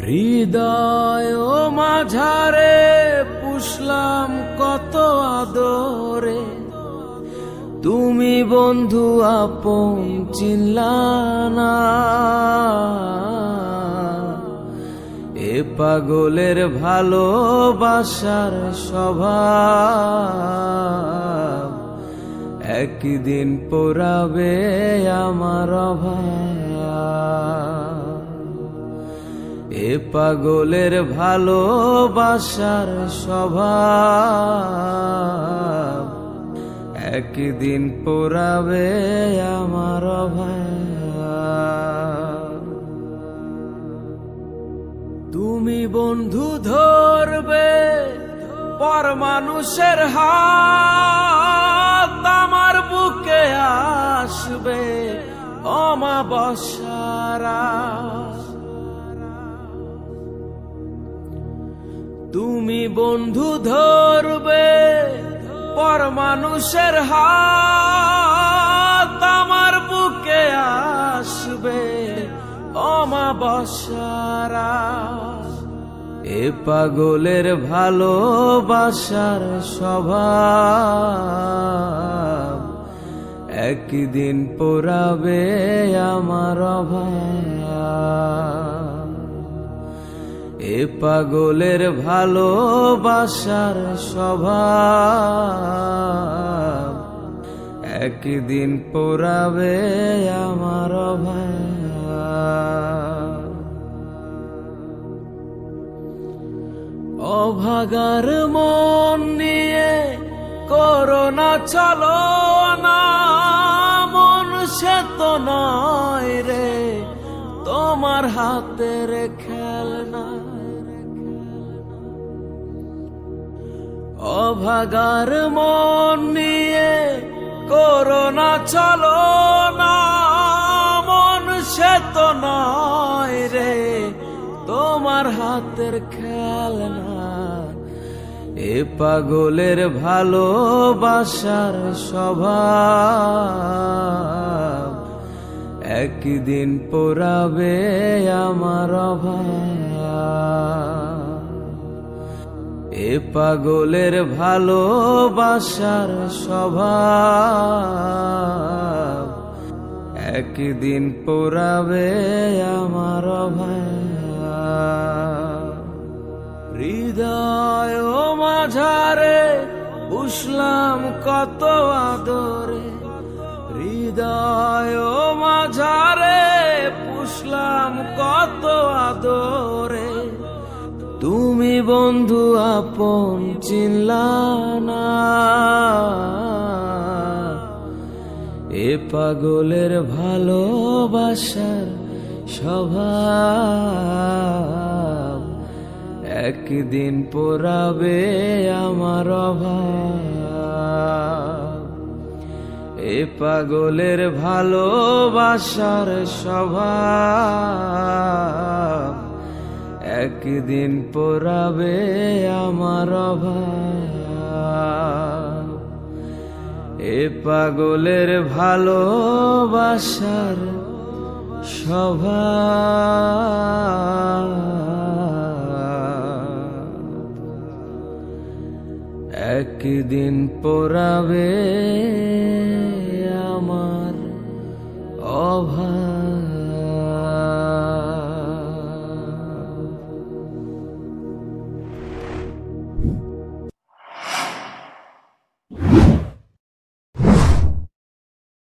হৃদয় মাঝারে পুষলাম কত আদরে, তুমি বন্ধু আপন চিনলা না। এ পাগলের ভালোবাসার স্বভাব একদিন পোড়াবে আমার অভাব। এ পাগলের ভালোবাসার স্বভাব একদিন পোড়াবে আমার অভাব। তুমি বন্ধু ধরবে পর মানুষের হাত, আমার বুকে আসবে অমাবস্যারা। তুমি বন্ধু ধরবে পর মানুষের হাত, আমার বুকে আসবে অমাবস্যারা। এ পাগলের ভালোবাসার স্বভাব একদিন পোড়াবে আমার অভাব। এ পাগলের ভালোবাসার স্বভাব একদিন পোড়াবে আমার অভাব। অভাগার মন নিয়ে করোনা চলো না, মন সে তো নয় রে তোমার হাতের খেলনা। অভাগার মন নিয়ে করোনা চলো না, মন সে তো নয় রে তোমার হাতের খেলনা। এ পাগলের ভালোবাসার স্বভাব একদিন পোড়াবে আমার অভাব। এ পাগলের ভালোবাসার স্বভাব একদিন পোড়াবে আমার অভাব। হৃদয় মাঝারে পুষলাম কত আদরে, হৃদয় মাঝারে পুষলাম কত আদরে, তুমি বন্ধু আপন চিনলা না। এ পাগলের ভালোবাসার স্বভাব একদিন পোড়াবে আমার অভাব। এ পাগলের ভালোবাসার স্বভাব একদিন পোড়াবে আমার অভাব। এ পাগলের ভালোবাসার স্বভাব একদিন পোড়াবে